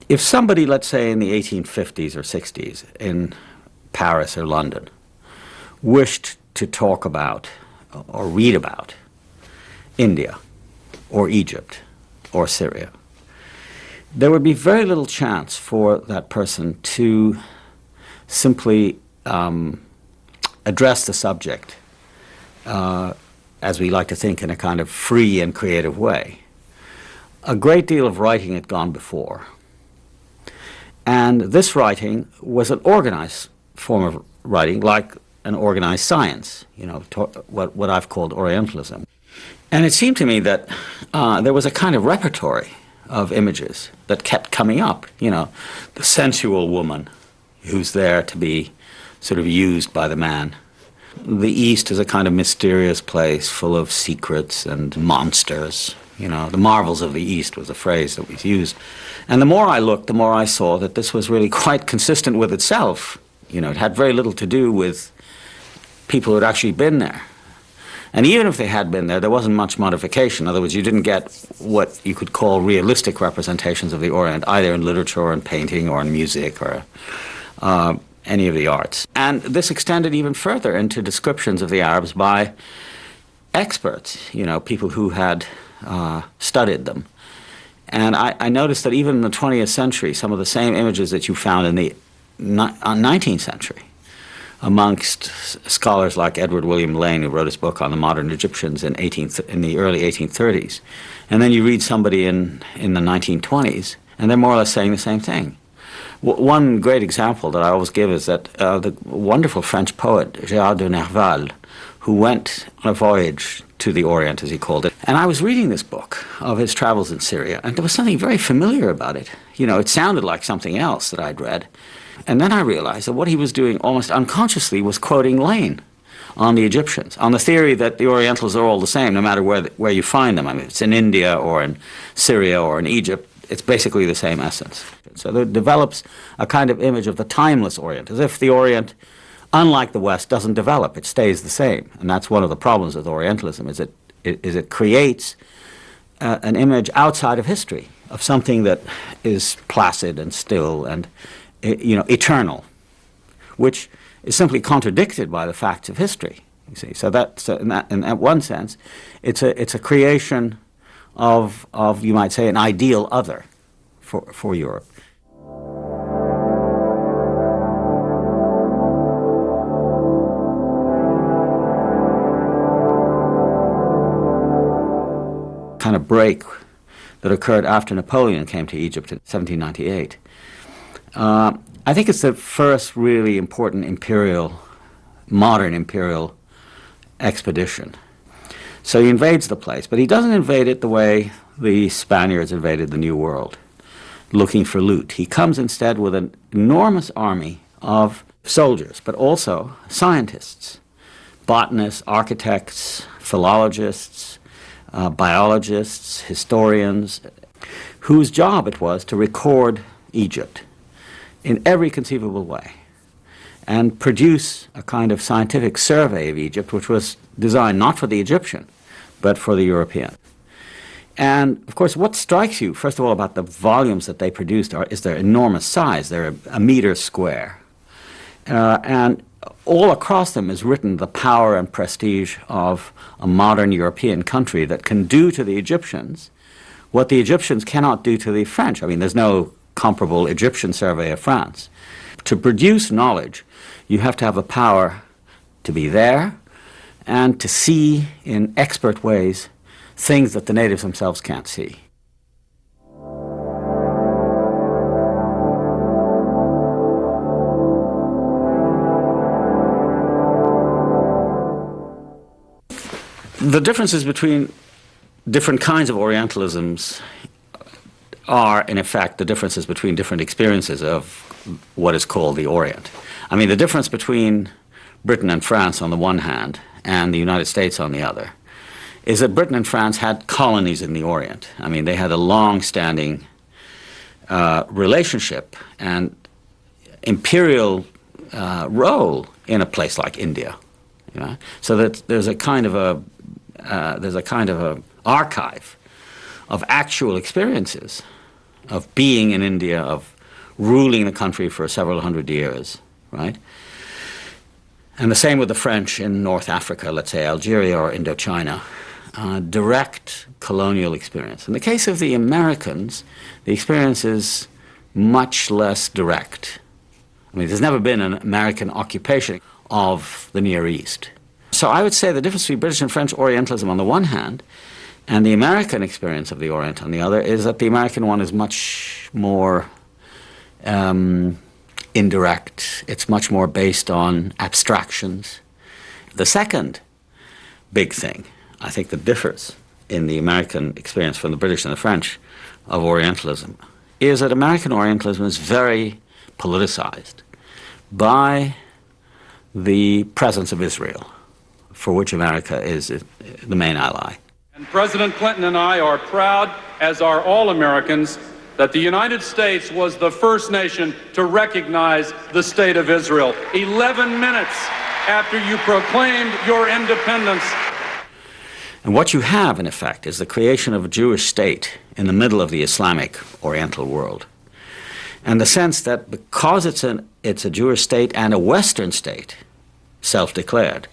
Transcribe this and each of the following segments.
If somebody, let's say in the 1850s or 60s in Paris or London, wished to talk about or read about India or Egypt or Syria, there would be very little chance for that person to simply address the subject, as we like to think, in a kind of free and creative way. A great deal of writing had gone before. And this writing was an organized form of writing, like an organized science, what I've called Orientalism. And it seemed to me that there was a kind of repertory of images that kept coming up, the sensual woman who's there to be sort of used by the man. The East is a kind of mysterious place full of secrets and monsters. The marvels of the East was a phrase that was used. And the more I looked, the more I saw that this was really quite consistent with itself. It had very little to do with people who had actually been there. And even if they had been there, there wasn't much modification. In other words, you didn't get what you could call realistic representations of the Orient, either in literature or in painting or in music or any of the arts. And this extended even further into descriptions of the Arabs by experts, people who had studied them. And I noticed that even in the 20th century, some of the same images that you found in the 19th century, amongst scholars like Edward William Lane, who wrote his book on the modern Egyptians in the early 1830s, and then you read somebody in the 1920s, and they're more or less saying the same thing. One great example that I always give is that the wonderful French poet Gérard de Nerval, who went on a voyage to the Orient, as he called it. And I was reading this book of his travels in Syria, and there was something very familiar about it. It sounded like something else that I'd read. And then I realized that what he was doing almost unconsciously was quoting Lane on the Egyptians, on the theory that the Orientals are all the same, no matter where you find them. I mean, it's in India or in Syria or in Egypt, it's basically the same essence. So there develops a kind of image of the timeless Orient, as if the Orient, unlike the West, doesn't develop, it stays the same. And that's one of the problems with Orientalism, is it creates an image outside of history, of something that is placid and still and eternal, which is simply contradicted by the facts of history. You see, so in that one sense, it's a creation of you might say an ideal other for Europe. Kind of break that occurred after Napoleon came to Egypt in 1798. I think it's the first really important modern imperial expedition. So he invades the place, but he doesn't invade it the way the Spaniards invaded the New World, looking for loot. He comes instead with an enormous army of soldiers, but also scientists, botanists, architects, philologists, biologists, historians, whose job it was to record Egypt in every conceivable way and produce a kind of scientific survey of Egypt, which was designed not for the Egyptian, but for the European. And, of course, what strikes you, first of all, about the volumes that they produced is their enormous size. They're a meter square. And all across them is written the power and prestige of a modern European country that can do to the Egyptians what the Egyptians cannot do to the French. I mean, there's no comparable Egyptian survey of France. To produce knowledge, you have to have a power to be there and to see in expert ways things that the natives themselves can't see. The differences between different kinds of Orientalisms are, in effect, the differences between different experiences of what is called the Orient. I mean, the difference between Britain and France on the one hand and the United States on the other is that Britain and France had colonies in the Orient. I mean, they had a long-standing relationship and imperial role in a place like India. So that there's a kind of a archive of actual experiences of being in India, of ruling the country for several hundred years, right? And the same with the French in North Africa, let's say Algeria or Indochina, direct colonial experience. In the case of the Americans, the experience is much less direct. I mean, there's never been an American occupation of the Near East. So I would say the difference between British and French Orientalism on the one hand and the American experience of the Orient on the other is that the American one is much more indirect. It's much more based on abstractions. The second big thing, I think, that differs in the American experience from the British and the French of Orientalism is that American Orientalism is very politicized by the presence of Israel, for which America is the main ally. And President Clinton and I are proud, as are all Americans, that the United States was the first nation to recognize the State of Israel 11 minutes after you proclaimed your independence. And what you have, in effect, is the creation of a Jewish state in the middle of the Islamic Oriental world. And the sense that because it's a Jewish state and a Western state, self-declared,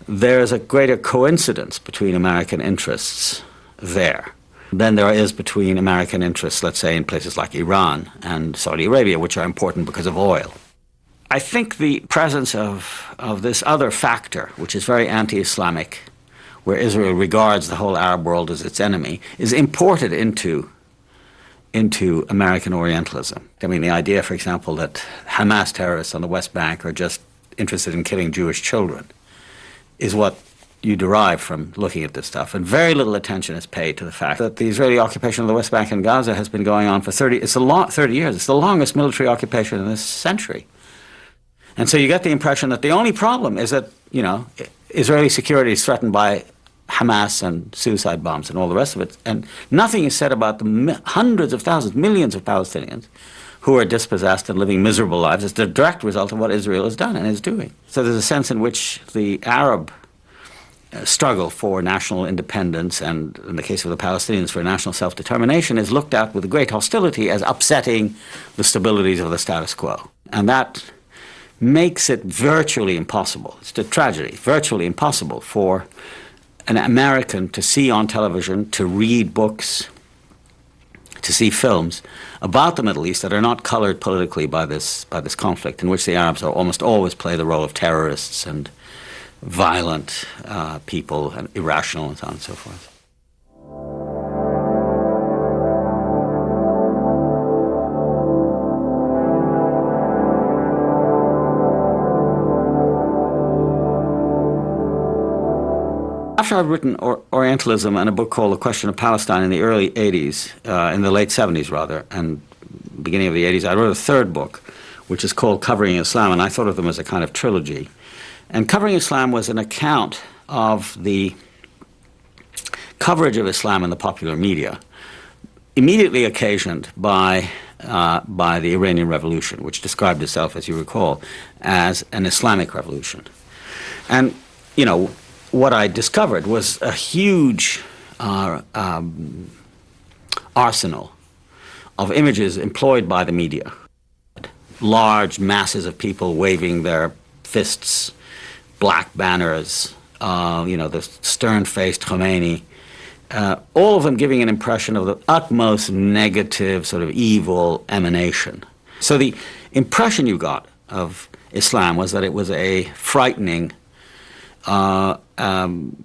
there's a greater coincidence between American interests there than there is between American interests, let's say, in places like Iran and Saudi Arabia, which are important because of oil. I think the presence of this other factor, which is very anti-Islamic, where Israel regards the whole Arab world as its enemy, is imported into American Orientalism. I mean, the idea, for example, that Hamas terrorists on the West Bank are just interested in killing Jewish children is what you derive from looking at this stuff. And very little attention is paid to the fact that the Israeli occupation of the West Bank and Gaza has been going on for 30 years. It's the longest military occupation in this century. And so you get the impression that the only problem is that, you know, Israeli security is threatened by Hamas and suicide bombs and all the rest of it. And nothing is said about the hundreds of thousands, millions of Palestinians who are dispossessed and living miserable lives as the direct result of what Israel has done and is doing. So there's a sense in which the Arab struggle for national independence, and in the case of the Palestinians for national self-determination, is looked at with great hostility as upsetting the stabilities of the status quo. And that makes it virtually impossible, it's a tragedy, virtually impossible for an American to see on television, to read books, to see films about the Middle East that are not colored politically by this conflict, in which the Arabs are almost always play the role of terrorists and violent people and irrational and so on and so forth. After I'd written Orientalism and a book called The Question of Palestine in the early 80s, in the late 70s rather, and beginning of the 80s, I wrote a third book, which is called Covering Islam, and I thought of them as a kind of trilogy. And Covering Islam was an account of the coverage of Islam in the popular media, immediately occasioned by the Iranian Revolution, which described itself, as you recall, as an Islamic revolution. And, you know, what I discovered was a huge arsenal of images employed by the media. Large masses of people waving their fists, black banners, the stern-faced Khomeini, all of them giving an impression of the utmost negative, sort of evil emanation. So the impression you got of Islam was that it was a frightening,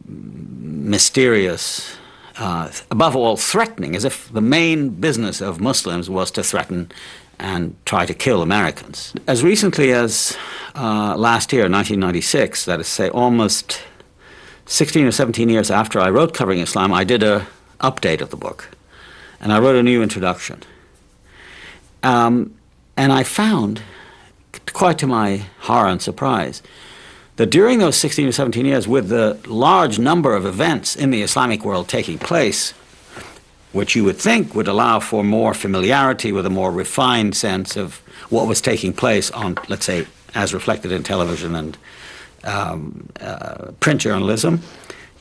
mysterious, above all threatening, as if the main business of Muslims was to threaten and try to kill Americans. As recently as last year, 1996, that is to say almost 16 or 17 years after I wrote Covering Islam, I did an update of the book, and I wrote a new introduction. And I found, quite to my horror and surprise, that during those 16 or 17 years, with the large number of events in the Islamic world taking place, which you would think would allow for more familiarity with a more refined sense of what was taking place on, let's say, as reflected in television and print journalism,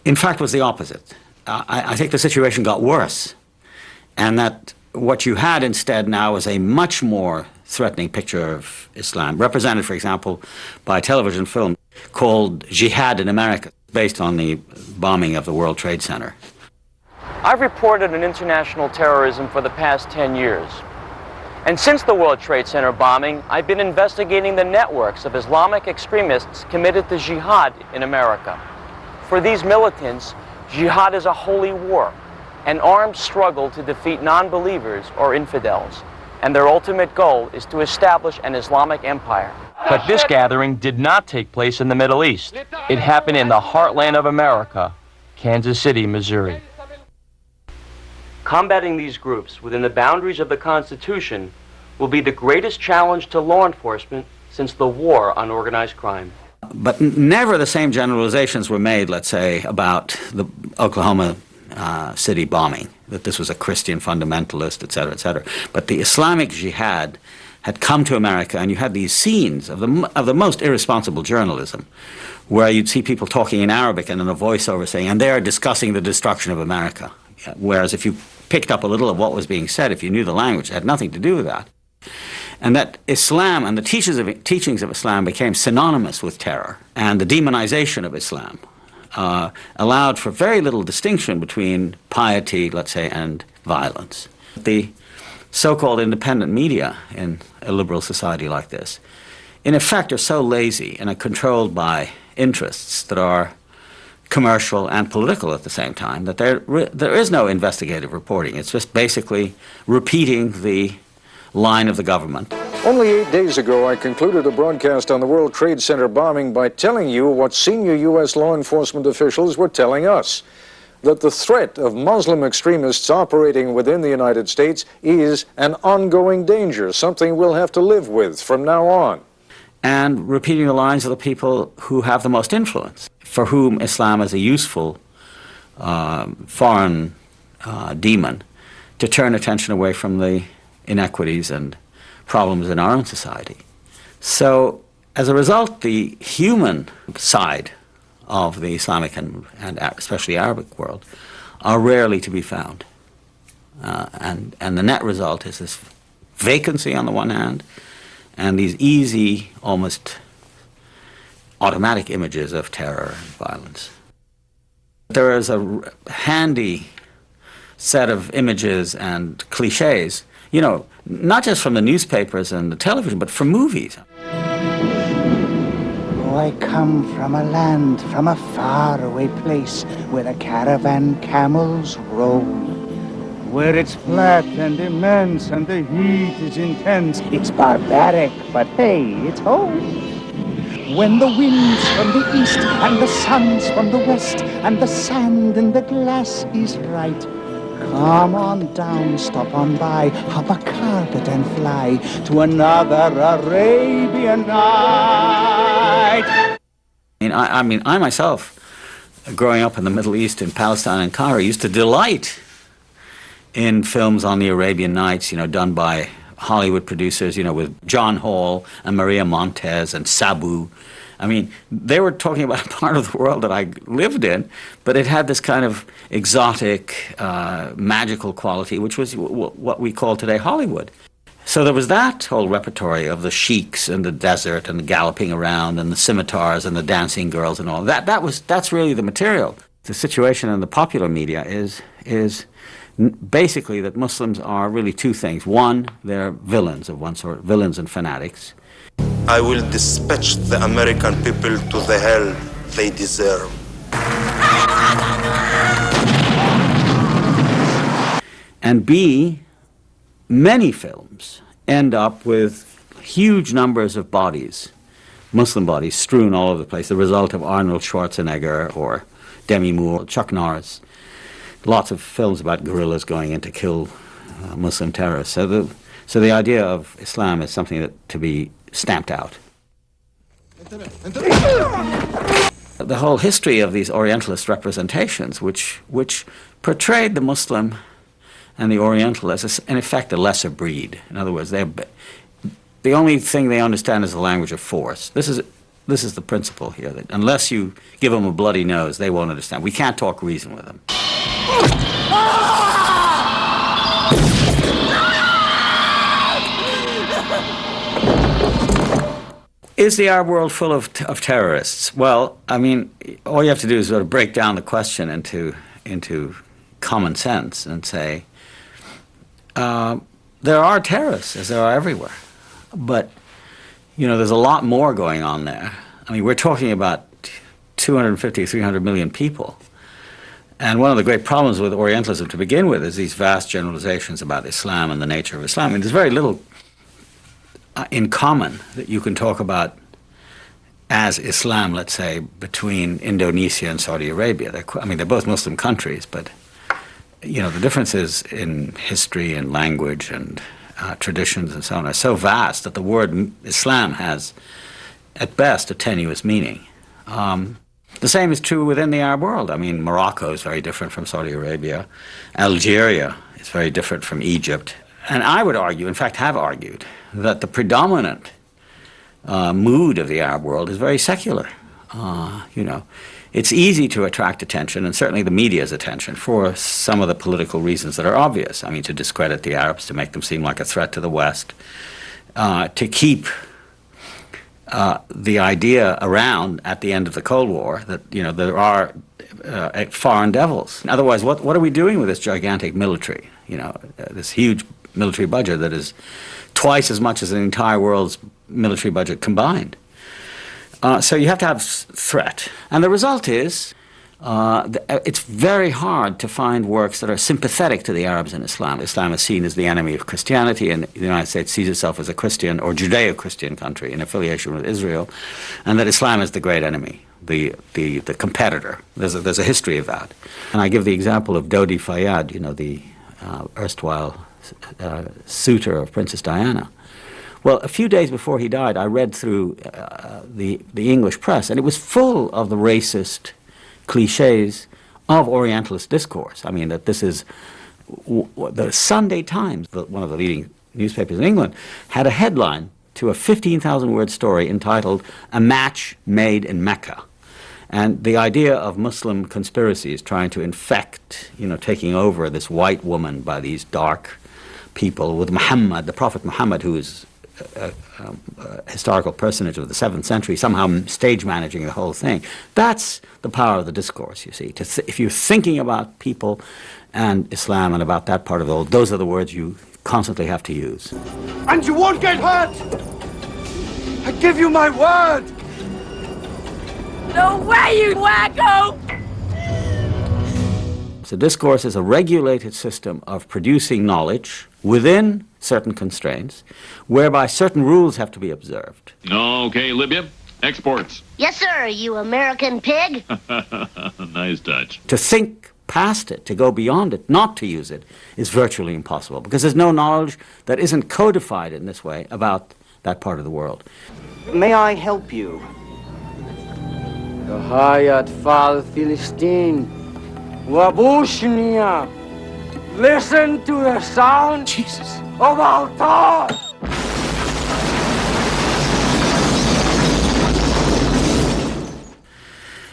in fact was the opposite. I think the situation got worse, and that what you had instead now was a much more threatening picture of Islam, represented, for example, by a television film called Jihad in America, based on the bombing of the World Trade Center. I've reported on international terrorism for the past 10 years. And since the World Trade Center bombing, I've been investigating the networks of Islamic extremists committed to jihad in America. For these militants, jihad is a holy war, an armed struggle to defeat non-believers or infidels. And their ultimate goal is to establish an Islamic empire. But this gathering did not take place in the Middle East. It happened in the heartland of America, Kansas City, Missouri. Combating these groups within the boundaries of the Constitution will be the greatest challenge to law enforcement since the war on organized crime. But never the same generalizations were made, let's say, about the Oklahoma City bombing, that this was a Christian fundamentalist, et cetera, et cetera. But the Islamic jihad had come to America, and you had these scenes of the most irresponsible journalism, where you'd see people talking in Arabic and in a voiceover saying, and they are discussing the destruction of America. Whereas if you picked up a little of what was being said, if you knew the language, it had nothing to do with that. And that Islam and the teachings of Islam became synonymous with terror, and the demonization of Islam allowed for very little distinction between piety, let's say, and violence. The so-called independent media in a liberal society like this, in effect, are so lazy and are controlled by interests that are commercial and political at the same time, that there is no investigative reporting. It's just basically repeating the line of the government. Only 8 days ago, I concluded a broadcast on the World Trade Center bombing by telling you what senior U.S. law enforcement officials were telling us, that the threat of Muslim extremists operating within the United States is an ongoing danger, something we'll have to live with from now on. And repeating the lines of the people who have the most influence, for whom Islam is a useful foreign demon to turn attention away from the inequities and problems in our own society. So, as a result, the human side of the Islamic and especially Arabic world are rarely to be found. And the net result is this vacancy on the one hand, and these easy, almost automatic images of terror and violence. There is a handy set of images and cliches, you know, not just from the newspapers and the television, but from movies. Oh, I come from a land, from a faraway place, where a caravan camels roam. Where it's flat and immense and the heat is intense. It's barbaric, but hey, it's home. When the wind's from the east and the sun's from the west and the sand in the glass is right, come on down, stop on by, hop a carpet and fly to another Arabian night. I mean, I myself, growing up in the Middle East, in Palestine and Cairo, used to delight in films on the Arabian Nights, you know, done by Hollywood producers, you know, with John Hall and Maria Montez and Sabu. I mean, they were talking about a part of the world that I lived in, but it had this kind of exotic, magical quality, which was what we call today Hollywood. So there was that whole repertory of the sheiks and the desert and the galloping around and the scimitars and the dancing girls and all. That's really the material. The situation in the popular media is basically that Muslims are really two things. One, they're villains of one sort, villains and fanatics. I will dispatch the American people to the hell they deserve. And B, many films end up with huge numbers of bodies, Muslim bodies, strewn all over the place, the result of Arnold Schwarzenegger or Demi Moore, Chuck Norris. Lots of films about guerrillas going in to kill Muslim terrorists. So the idea of Islam is something that to be stamped out. The whole history of these Orientalist representations, which portrayed the Muslim and the Oriental as, in effect, a lesser breed. In other words, the only thing they understand is the language of force. This is the principle here, that unless you give them a bloody nose, they won't understand. We can't talk reason with them. Is the Arab world full of terrorists? Well, I mean, all you have to do is sort of break down the question into common sense and say, there are terrorists, as there are everywhere. But, you know, there's a lot more going on there. I mean, we're talking about 250, 300 million people. And one of the great problems with Orientalism to begin with is these vast generalizations about Islam and the nature of Islam. I mean, there's very little in common that you can talk about as Islam, let's say, between Indonesia and Saudi Arabia. They're both Muslim countries, but, you know, the differences in history and language and traditions and so on are so vast that the word Islam has, at best, a tenuous meaning. The same is true within the Arab world. I mean, Morocco is very different from Saudi Arabia. Algeria is very different from Egypt. And I would argue, in fact have argued, that the predominant mood of the Arab world is very secular. You know, it's easy to attract attention, and certainly the media's attention, for some of the political reasons that are obvious. I mean, to discredit the Arabs, to make them seem like a threat to the West, to keep the idea around at the end of the Cold War that, you know, there are foreign devils. Otherwise, what are we doing with this gigantic military? You know, this huge military budget that is twice as much as the entire world's military budget combined. So you have to have threat. And the result is it's very hard to find works that are sympathetic to the Arabs and Islam. Islam is seen as the enemy of Christianity, and the United States sees itself as a Christian or Judeo-Christian country in affiliation with Israel, and that Islam is the great enemy, the competitor. There's a history of that. And I give the example of Dodi Fayyad, you know, the erstwhile suitor of Princess Diana. Well, a few days before he died, I read through the English press, and it was full of the racist cliches of Orientalist discourse. I mean, that this is the Sunday Times, one of the leading newspapers in England, had a headline to a 15,000-word story entitled "A Match Made in Mecca." And the idea of Muslim conspiracies trying to infect, you know, taking over this white woman by these dark people with Muhammad, the Prophet Muhammad, who is a historical personage of the 7th century, somehow stage managing the whole thing. That's the power of the discourse, you see. If you're thinking about people and Islam and about that part of the world, those are the words you constantly have to use. And you won't get hurt! I give you my word! No way, you wacko! So discourse is a regulated system of producing knowledge within certain constraints, whereby certain rules have to be observed. Okay, Libya, exports. Yes, sir, you American pig. Nice touch. To think past it, to go beyond it, not to use it, is virtually impossible, because there's no knowledge that isn't codified in this way about that part of the world. May I help you? Hayat fal Philistine, Wabushnia. Listen to the sound, Jesus, of Altar.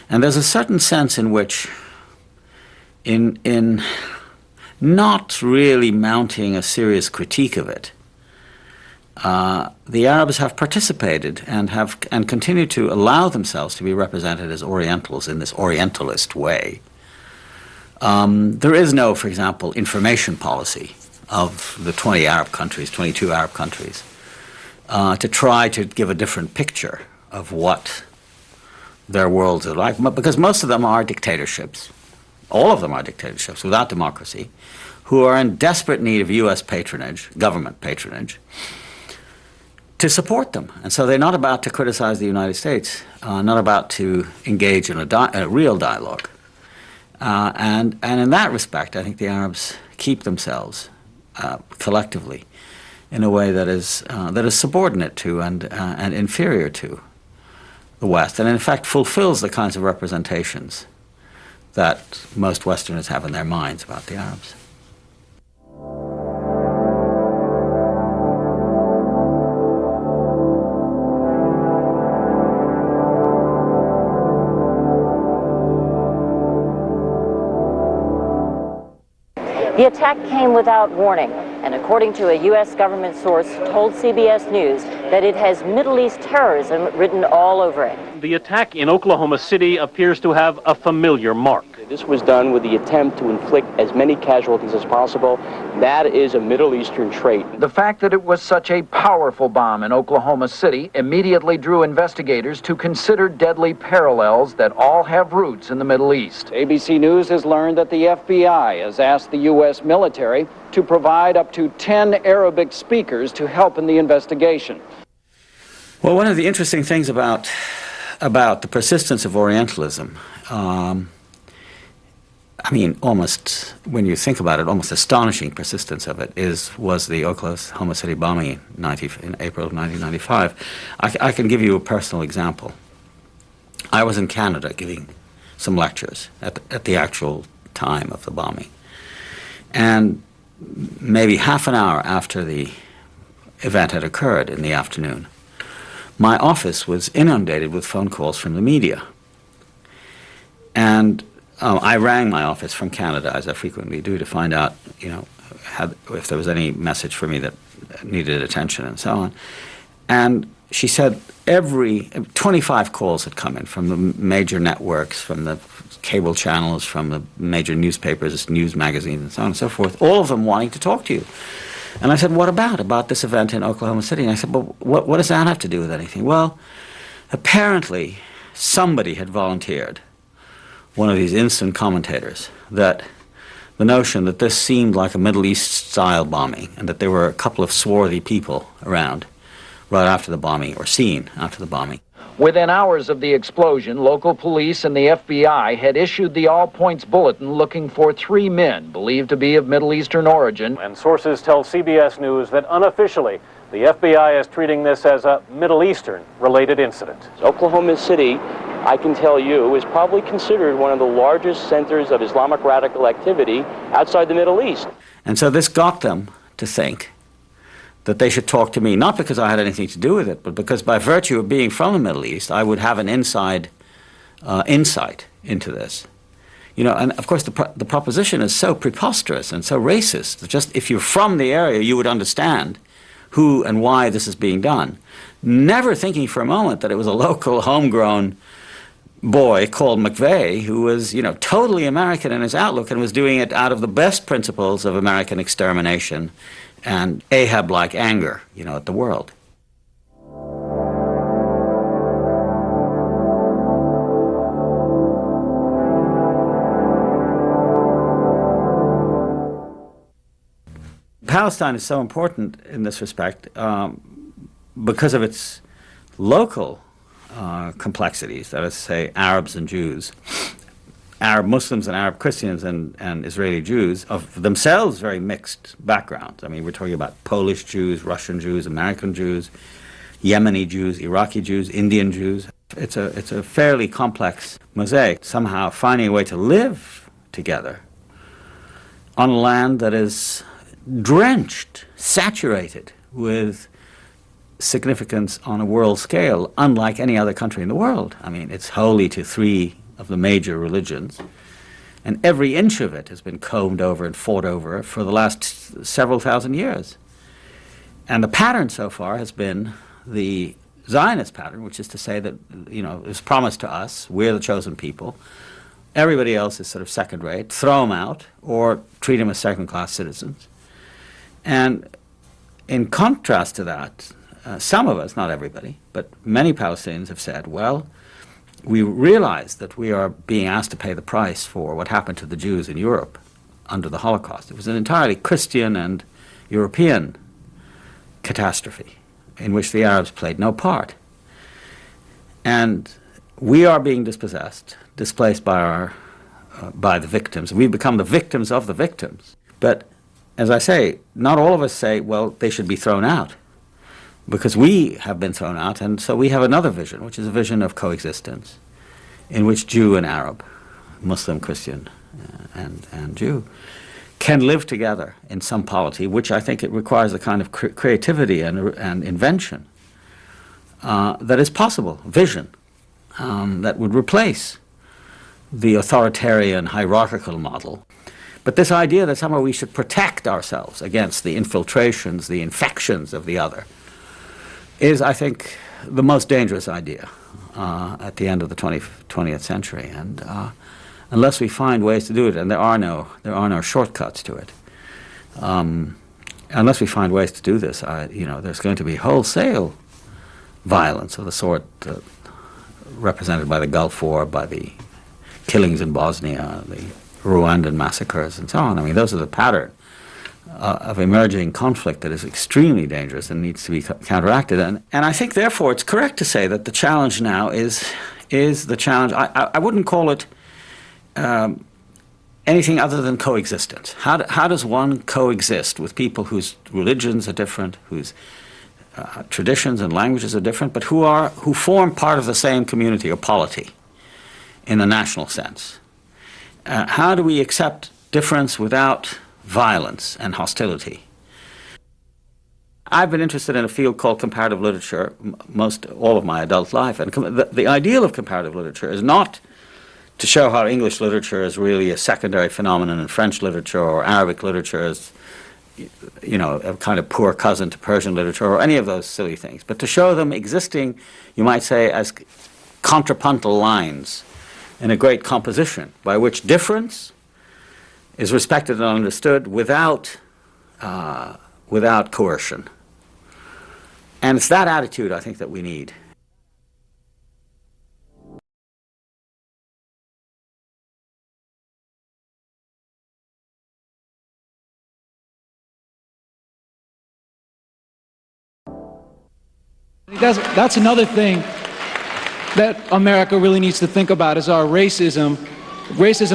And there's a certain sense in which, in not really mounting a serious critique of it, the Arabs have participated and continue to allow themselves to be represented as Orientals in this Orientalist way. There is no, for example, information policy of the 22 Arab countries, to try to give a different picture of what their worlds are like, because most of them are dictatorships. All of them are dictatorships without democracy, who are in desperate need of U.S. patronage, government patronage, to support them. And so they're not about to criticize the United States, not about to engage in a real dialogue. And in that respect, I think the Arabs keep themselves collectively in a way that is subordinate to and inferior to the West, and in fact fulfills the kinds of representations that most Westerners have in their minds about the Arabs. The attack came without warning, and according to a U.S. government source, told CBS News that it has Middle East terrorism written all over it. The attack in Oklahoma City appears to have a familiar mark. This was done with the attempt to inflict as many casualties as possible. That is a Middle Eastern trait. The fact that it was such a powerful bomb in Oklahoma City immediately drew investigators to consider deadly parallels that all have roots in the Middle East. ABC News has learned that the FBI has asked the U.S. military to provide up to 10 Arabic speakers to help in the investigation. Well, one of the interesting things about the persistence of Orientalism, I mean, almost, when you think about it, almost astonishing persistence of it was the Oklahoma City bombing in April of 1995. I can give you a personal example. I was in Canada giving some lectures at the actual time of the bombing. And maybe half an hour after the event had occurred in the afternoon, my office was inundated with phone calls from the media. And I rang my office from Canada, as I frequently do, to find out, if there was any message for me that needed attention and so on. And she said 25 calls had come in from the major networks, from the cable channels, from the major newspapers, news magazines, and so on and so forth, all of them wanting to talk to you. And I said, what about this event in Oklahoma City? And I said, well, what does that have to do with anything? Well, apparently somebody had volunteered, one of these instant commentators, that the notion that this seemed like a Middle East-style bombing and that there were a couple of swarthy people around right after the bombing, or seen after the bombing. Within hours of the explosion, local police and the FBI had issued the All Points Bulletin looking for 3 men believed to be of Middle Eastern origin. And sources tell CBS News that unofficially, the FBI is treating this as a Middle Eastern-related incident. Oklahoma City, I can tell you, is probably considered one of the largest centers of Islamic radical activity outside the Middle East. And so this got them to think that they should talk to me, not because I had anything to do with it, but because by virtue of being from the Middle East, I would have an inside insight into this. And of course the proposition is so preposterous and so racist that just if you're from the area, you would understand who and why this is being done. Never thinking for a moment that it was a local, homegrown boy called McVeigh who was, totally American in his outlook and was doing it out of the best principles of American extermination and Ahab-like anger, at the world. Palestine is so important in this respect because of its local complexities, that is to say, Arabs and Jews, Arab Muslims and Arab Christians and Israeli Jews, of themselves very mixed backgrounds. I mean, we're talking about Polish Jews, Russian Jews, American Jews, Yemeni Jews, Iraqi Jews, Indian Jews. It's a fairly complex mosaic, somehow finding a way to live together on land that is drenched, saturated with significance on a world scale, unlike any other country in the world. I mean, it's holy to 3 of the major religions, and every inch of it has been combed over and fought over for the last several thousand years. And the pattern so far has been the Zionist pattern, which is to say that, it was promised to us, we're the chosen people, everybody else is sort of second rate, throw them out, or treat them as second-class citizens. And in contrast to that, some of us, not everybody, but many Palestinians have said, well, we realize that we are being asked to pay the price for what happened to the Jews in Europe under the Holocaust. It was an entirely Christian and European catastrophe in which the Arabs played no part. And we are being dispossessed, displaced by the victims. We've become the victims of the victims. But as I say, not all of us say, well, they should be thrown out, because we have been thrown out, and so we have another vision, which is a vision of coexistence, in which Jew and Arab, Muslim, Christian, and Jew, can live together in some polity, which I think it requires a kind of creativity and invention that is possible, vision, that would replace the authoritarian hierarchical model. But this idea that somehow we should protect ourselves against the infiltrations, the infections of the other, is, I think, the most dangerous idea at the end of the 20th century. And unless we find ways to do it, and there are no shortcuts to it, unless we find ways to do this, there's going to be wholesale violence of the sort represented by the Gulf War, by the killings in Bosnia, the Rwandan massacres, and so on. I mean, those are the pattern of emerging conflict that is extremely dangerous and needs to be counteracted. And I think, therefore, it's correct to say that the challenge now is the challenge. I wouldn't call it anything other than coexistence. How does one coexist with people whose religions are different, whose traditions and languages are different, but who form part of the same community or polity in the national sense? How do we accept difference without violence and hostility? I've been interested in a field called comparative literature all of my adult life, and the ideal of comparative literature is not to show how English literature is really a secondary phenomenon and French literature or Arabic literature is, a kind of poor cousin to Persian literature or any of those silly things, but to show them existing, you might say, as contrapuntal lines in a great composition by which difference is respected and understood without coercion. And it's that attitude, I think, that we need. That's another thing that America really needs to think about, is our racism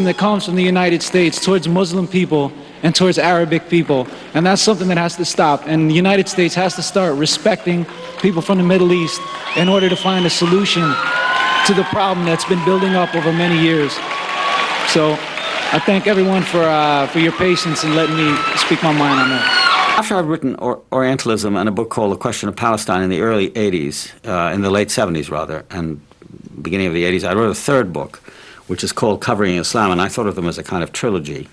that comes from the United States towards Muslim people and towards Arabic people. And that's something that has to stop. And the United States has to start respecting people from the Middle East in order to find a solution to the problem that's been building up over many years. So I thank everyone for your patience and letting me speak my mind on that. After I'd written Orientalism and a book called The Question of Palestine in the early 80s, in the late 70s rather, and beginning of the 80s, I wrote a third book, which is called Covering Islam, and I thought of them as a kind of trilogy.